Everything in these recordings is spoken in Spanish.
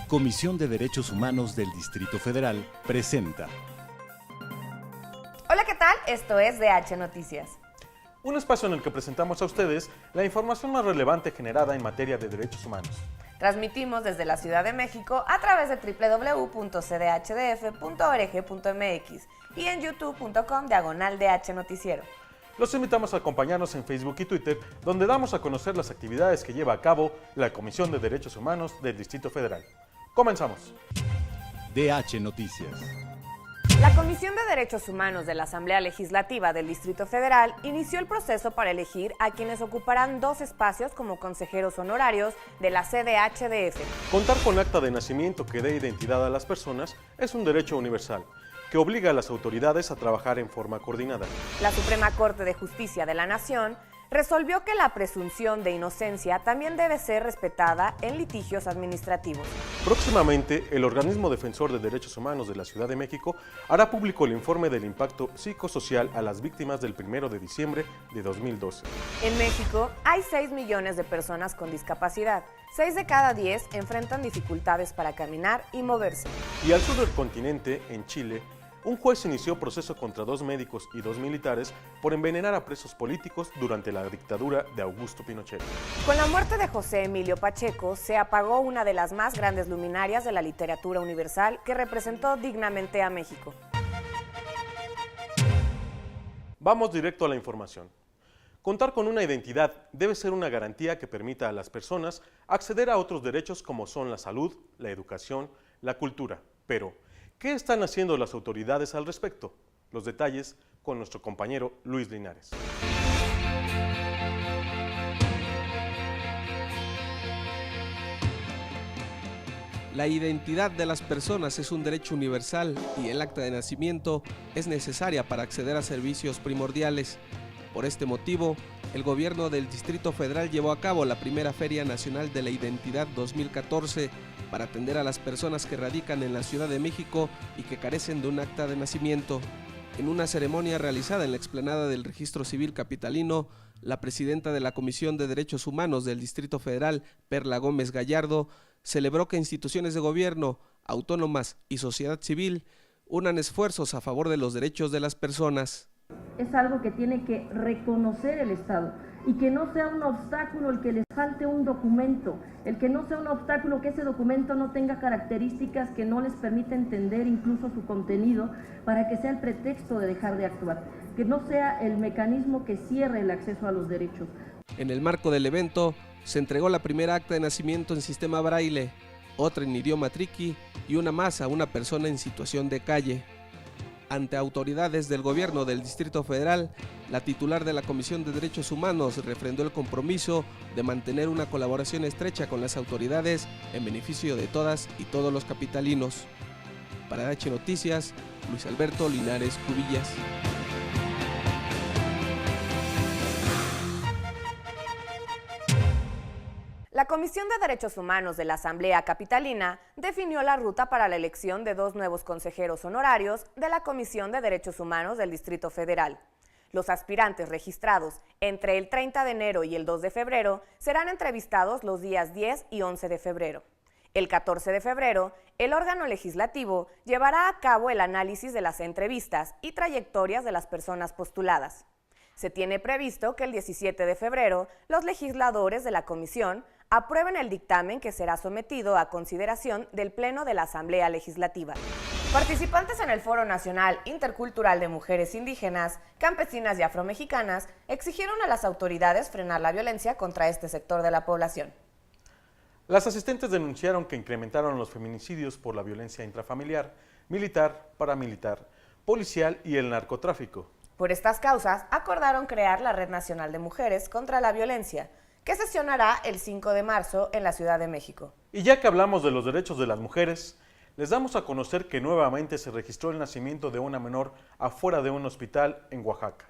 Comisión de Derechos Humanos del Distrito Federal presenta. Hola, ¿qué tal? Esto es DH Noticias. Un espacio en el que presentamos a ustedes la información más relevante generada en materia de derechos humanos. Transmitimos desde la Ciudad de México a través de www.cdhdf.org.mx y en youtube.com/DH Noticiero. Los invitamos a acompañarnos en Facebook y Twitter, donde damos a conocer las actividades que lleva a cabo la Comisión de Derechos Humanos del Distrito Federal. Comenzamos. DH Noticias. La Comisión de Derechos Humanos de la Asamblea Legislativa del Distrito Federal inició el proceso para elegir a quienes ocuparán 2 espacios como consejeros honorarios de la CDHDF. Contar con acta de nacimiento que dé identidad a las personas es un derecho universal, que obliga a las autoridades a trabajar en forma coordinada. La Suprema Corte de Justicia de la Nación resolvió que la presunción de inocencia también debe ser respetada en litigios administrativos. Próximamente, el Organismo Defensor de Derechos Humanos de la Ciudad de México hará público el informe del impacto psicosocial a las víctimas del 1 de diciembre de 2012. En México hay 6 millones de personas con discapacidad. 6 de cada 10 enfrentan dificultades para caminar y moverse. Y al sur del continente, en Chile, un juez inició proceso contra 2 médicos y 2 militares por envenenar a presos políticos durante la dictadura de Augusto Pinochet. Con la muerte de José Emilio Pacheco, se apagó una de las más grandes luminarias de la literatura universal que representó dignamente a México. Vamos directo a la información. Contar con una identidad debe ser una garantía que permita a las personas acceder a otros derechos como son la salud, la educación, la cultura. Pero, ¿qué están haciendo las autoridades al respecto? Los detalles con nuestro compañero Luis Linares. La identidad de las personas es un derecho universal y el acta de nacimiento es necesaria para acceder a servicios primordiales. Por este motivo, el gobierno del Distrito Federal llevó a cabo la primera Feria Nacional de la Identidad 2014 para atender a las personas que radican en la Ciudad de México y que carecen de un acta de nacimiento. En una ceremonia realizada en la explanada del Registro Civil Capitalino, la presidenta de la Comisión de Derechos Humanos del Distrito Federal, Perla Gómez Gallardo, celebró que instituciones de gobierno, autónomas y sociedad civil unan esfuerzos a favor de los derechos de las personas. Es algo que tiene que reconocer el Estado y que no sea un obstáculo el que les falte un documento, el que no sea un obstáculo que ese documento no tenga características que no les permita entender incluso su contenido para que sea el pretexto de dejar de actuar, que no sea el mecanismo que cierre el acceso a los derechos. En el marco del evento se entregó la primera acta de nacimiento en sistema braille, otra en idioma triqui y una más a una persona en situación de calle. Ante autoridades del gobierno del Distrito Federal, la titular de la Comisión de Derechos Humanos refrendó el compromiso de mantener una colaboración estrecha con las autoridades en beneficio de todas y todos los capitalinos. Para DH Noticias, Luis Alberto Linares Cubillas. La Comisión de Derechos Humanos de la Asamblea Capitalina definió la ruta para la elección de 2 nuevos consejeros honorarios de la Comisión de Derechos Humanos del Distrito Federal. Los aspirantes registrados entre el 30 de enero y el 2 de febrero serán entrevistados los días 10 y 11 de febrero. El 14 de febrero, el órgano legislativo llevará a cabo el análisis de las entrevistas y trayectorias de las personas postuladas. Se tiene previsto que el 17 de febrero los legisladores de la comisión aprueben el dictamen que será sometido a consideración del Pleno de la Asamblea Legislativa. Participantes en el Foro Nacional Intercultural de Mujeres Indígenas, Campesinas y Afromexicanas exigieron a las autoridades frenar la violencia contra este sector de la población. Las asistentes denunciaron que incrementaron los feminicidios por la violencia intrafamiliar, militar, paramilitar, policial y el narcotráfico. Por estas causas, acordaron crear la Red Nacional de Mujeres contra la Violencia, que sesionará el 5 de marzo en la Ciudad de México. Y ya que hablamos de los derechos de las mujeres, les damos a conocer que nuevamente se registró el nacimiento de una menor afuera de un hospital en Oaxaca.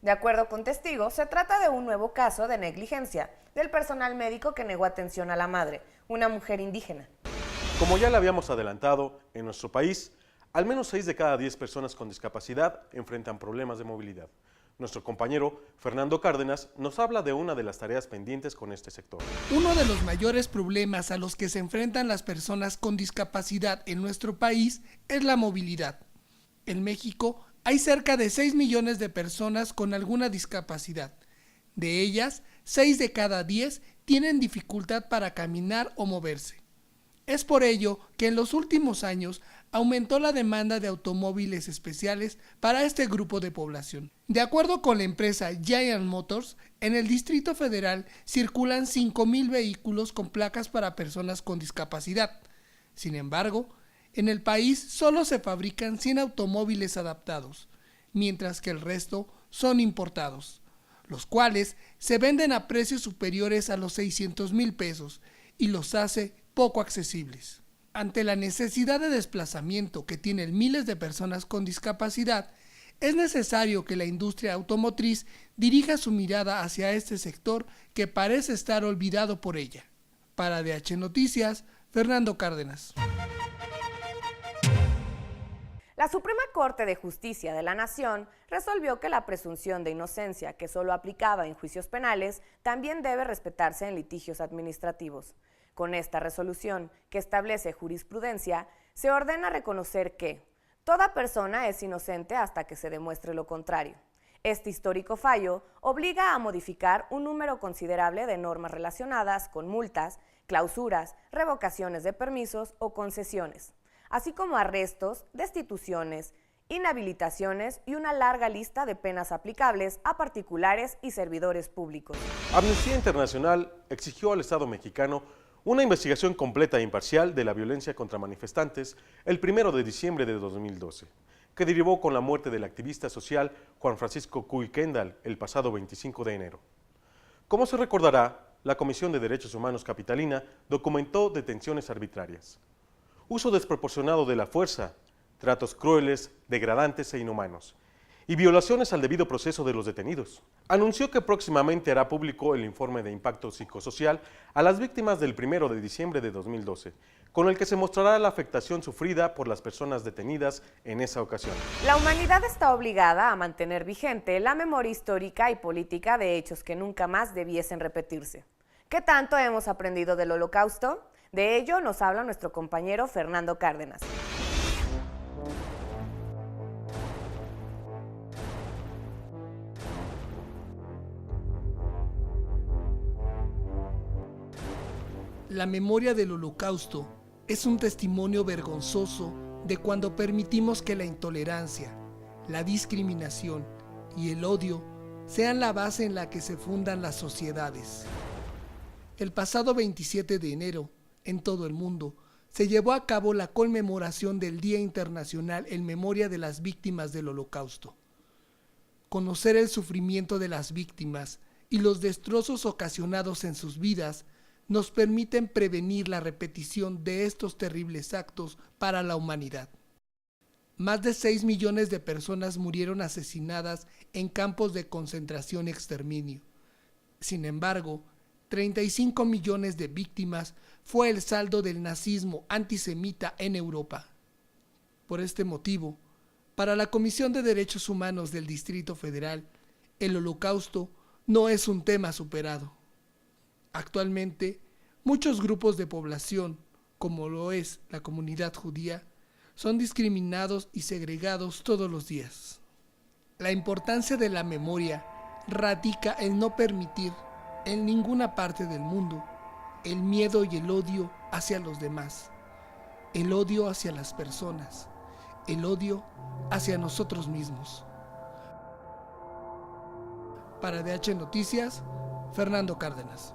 De acuerdo con testigos, se trata de un nuevo caso de negligencia del personal médico que negó atención a la madre, una mujer indígena. Como ya le habíamos adelantado, en nuestro país, al menos 6 de cada 10 personas con discapacidad enfrentan problemas de movilidad. Nuestro compañero Fernando Cárdenas nos habla de una de las tareas pendientes con este sector. Uno de los mayores problemas a los que se enfrentan las personas con discapacidad en nuestro país es la movilidad. En México hay cerca de 6 millones de personas con alguna discapacidad. De ellas, 6 de cada 10 tienen dificultad para caminar o moverse. Es por ello que en los últimos años aumentó la demanda de automóviles especiales para este grupo de población. De acuerdo con la empresa Giant Motors, en el Distrito Federal circulan 5,000 vehículos con placas para personas con discapacidad. Sin embargo, en el país solo se fabrican 100 automóviles adaptados, mientras que el resto son importados, los cuales se venden a precios superiores a los 600,000 pesos y los hace poco accesibles. Ante la necesidad de desplazamiento que tienen miles de personas con discapacidad, es necesario que la industria automotriz dirija su mirada hacia este sector que parece estar olvidado por ella. Para DH Noticias, Fernando Cárdenas. La Suprema Corte de Justicia de la Nación resolvió que la presunción de inocencia que solo aplicaba en juicios penales también debe respetarse en litigios administrativos. Con esta resolución, que establece jurisprudencia, se ordena reconocer que toda persona es inocente hasta que se demuestre lo contrario. Este histórico fallo obliga a modificar un número considerable de normas relacionadas con multas, clausuras, revocaciones de permisos o concesiones, así como arrestos, destituciones, inhabilitaciones y una larga lista de penas aplicables a particulares y servidores públicos. Amnistía Internacional exigió al Estado mexicano una investigación completa e imparcial de la violencia contra manifestantes el 1 de diciembre de 2012, que derivó con la muerte del activista social Juan Francisco Cuy Kendall el pasado 25 de enero. Como se recordará, la Comisión de Derechos Humanos capitalina documentó detenciones arbitrarias, uso desproporcionado de la fuerza, tratos crueles, degradantes e inhumanos, y violaciones al debido proceso de los detenidos. Anunció que próximamente hará público el informe de impacto psicosocial a las víctimas del 1 de diciembre de 2012, con el que se mostrará la afectación sufrida por las personas detenidas en esa ocasión. La humanidad está obligada a mantener vigente la memoria histórica y política de hechos que nunca más debiesen repetirse. ¿Qué tanto hemos aprendido del Holocausto? De ello nos habla nuestro compañero Fernando Cárdenas. La memoria del Holocausto es un testimonio vergonzoso de cuando permitimos que la intolerancia, la discriminación y el odio sean la base en la que se fundan las sociedades. El pasado 27 de enero, en todo el mundo, se llevó a cabo la conmemoración del Día Internacional en memoria de las víctimas del Holocausto. Conocer el sufrimiento de las víctimas y los destrozos ocasionados en sus vidas nos permiten prevenir la repetición de estos terribles actos para la humanidad. Más de 6 millones de personas murieron asesinadas en campos de concentración y exterminio. Sin embargo, 35 millones de víctimas fue el saldo del nazismo antisemita en Europa. Por este motivo, para la Comisión de Derechos Humanos del Distrito Federal, el Holocausto no es un tema superado. Actualmente, muchos grupos de población, como lo es la comunidad judía, son discriminados y segregados todos los días. La importancia de la memoria radica en no permitir en ninguna parte del mundo el miedo y el odio hacia los demás, el odio hacia las personas, el odio hacia nosotros mismos. Para DH Noticias, Fernando Cárdenas.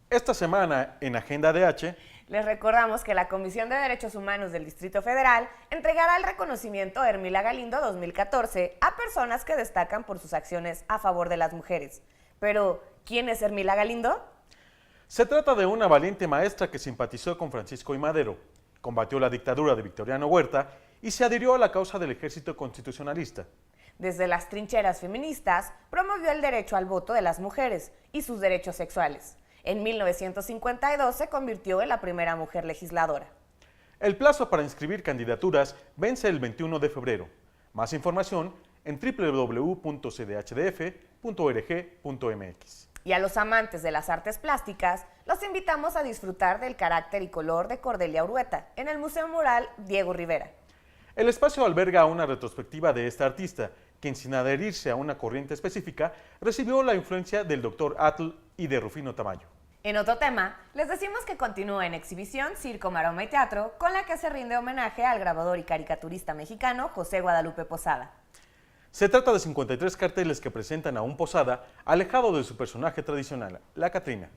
Esta semana en Agenda DH, les recordamos que la Comisión de Derechos Humanos del Distrito Federal entregará el reconocimiento Hermila Galindo 2014 a personas que destacan por sus acciones a favor de las mujeres. Pero, ¿quién es Hermila Galindo? se trata de una valiente maestra que simpatizó con Francisco I. Madero, combatió la dictadura de Victoriano Huerta y se adhirió a la causa del ejército constitucionalista. Desde las trincheras feministas, promovió el derecho al voto de las mujeres y sus derechos sexuales. En 1952 se convirtió en la primera mujer legisladora. El plazo para inscribir candidaturas vence el 21 de febrero. Más información en www.cdhdf.org.mx. Y a los amantes de las artes plásticas, los invitamos a disfrutar del carácter y color de Cordelia Urueta en el Museo Mural Diego Rivera. El espacio alberga una retrospectiva de esta artista, quien sin adherirse a una corriente específica, recibió la influencia del Dr. Atl y de Rufino Tamayo. En otro tema, les decimos que continúa en exhibición Circo, Maroma y Teatro, con la que se rinde homenaje al grabador y caricaturista mexicano José Guadalupe Posada. Se trata de 53 carteles que presentan a un Posada alejado de su personaje tradicional, la Catrina,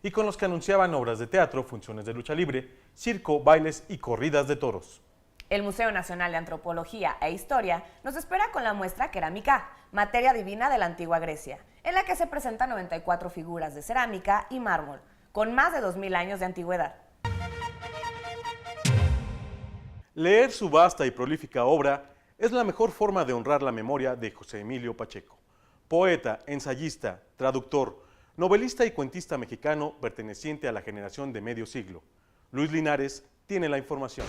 y con los que anunciaban obras de teatro, funciones de lucha libre, circo, bailes y corridas de toros. El Museo Nacional de Antropología e Historia nos espera con la muestra Keramika, materia divina de la antigua Grecia, en la que se presentan 94 figuras de cerámica y mármol, con más de 2000 años de antigüedad. Leer su vasta y prolífica obra es la mejor forma de honrar la memoria de José Emilio Pacheco, poeta, ensayista, traductor, novelista y cuentista mexicano perteneciente a la generación de medio siglo. Luis Linares tiene la información.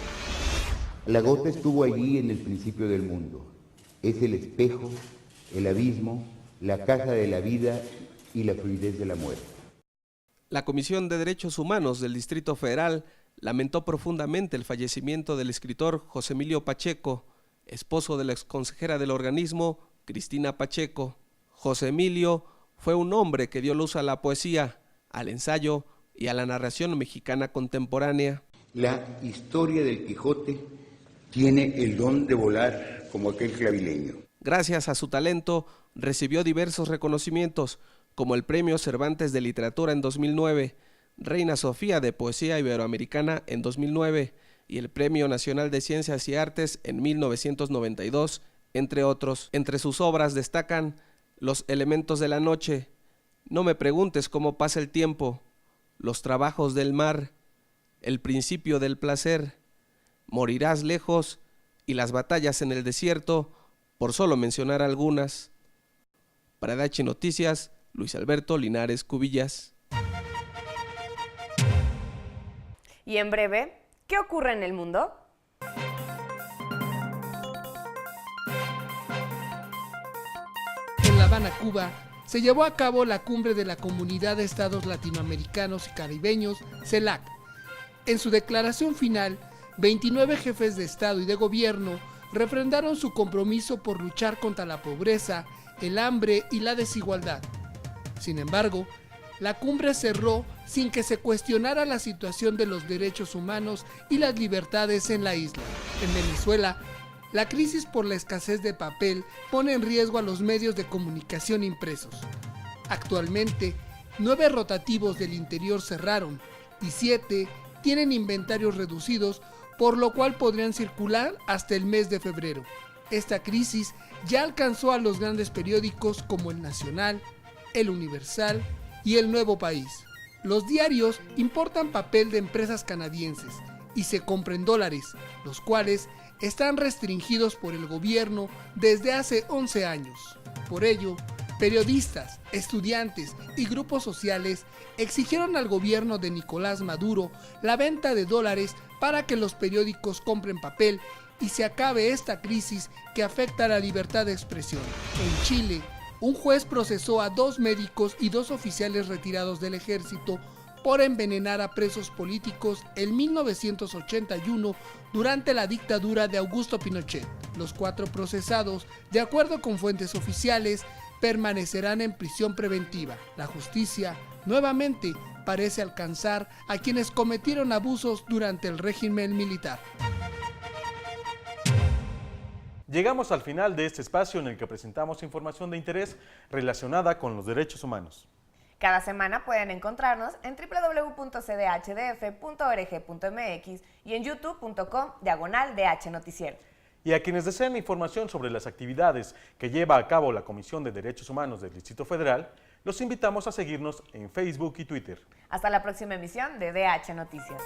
La gota estuvo allí en el principio del mundo. Es el espejo, el abismo, la caja de la vida y la fluidez de la muerte. La Comisión de Derechos Humanos del Distrito Federal lamentó profundamente el fallecimiento del escritor José Emilio Pacheco, esposo de la exconsejera del organismo, Cristina Pacheco. José Emilio fue un hombre que dio luz a la poesía, al ensayo y a la narración mexicana contemporánea. La historia del Quijote tiene el don de volar como aquel clavileño. Gracias a su talento, recibió diversos reconocimientos, como el Premio Cervantes de Literatura en 2009, Reina Sofía de Poesía Iberoamericana en 2009 y el Premio Nacional de Ciencias y Artes en 1992, entre otros. Entre sus obras destacan Los elementos de la noche, No me preguntes cómo pasa el tiempo, Los trabajos del mar, El principio del placer, Morirás lejos y Las batallas en el desierto, por solo mencionar algunas. Para DH Noticias, Luis Alberto Linares Cubillas. Y en breve, ¿qué ocurre en el mundo? En La Habana, Cuba, se llevó a cabo la cumbre de la Comunidad de Estados Latinoamericanos y Caribeños, CELAC. En su declaración final, 29 jefes de Estado y de Gobierno refrendaron su compromiso por luchar contra la pobreza, el hambre y la desigualdad. Sin embargo, la cumbre cerró sin que se cuestionara la situación de los derechos humanos y las libertades en la isla. En Venezuela, la crisis por la escasez de papel pone en riesgo a los medios de comunicación impresos. Actualmente, 9 rotativos del interior cerraron y 7 tienen inventarios reducidos, por lo cual podrían circular hasta el mes de febrero. Esta crisis ya alcanzó a los grandes periódicos como El Nacional, El Universal y El Nuevo País. Los diarios importan papel de empresas canadienses y se compra en dólares, los cuales están restringidos por el gobierno desde hace 11 años. Por ello, periodistas, estudiantes y grupos sociales exigieron al gobierno de Nicolás Maduro la venta de dólares para que los periódicos compren papel y se acabe esta crisis que afecta a la libertad de expresión. En Chile, un juez procesó a 2 médicos y 2 oficiales retirados del ejército por envenenar a presos políticos en 1981 durante la dictadura de Augusto Pinochet. Los 4 procesados, de acuerdo con fuentes oficiales, permanecerán en prisión preventiva. La justicia, nuevamente, parece alcanzar a quienes cometieron abusos durante el régimen militar. Llegamos al final de este espacio en el que presentamos información de interés relacionada con los derechos humanos. Cada semana pueden encontrarnos en www.cdhdf.org.mx y en youtube.com/DH Noticiero. Y a quienes deseen información sobre las actividades que lleva a cabo la Comisión de Derechos Humanos del Distrito Federal, los invitamos a seguirnos en Facebook y Twitter. Hasta la próxima emisión de DH Noticias.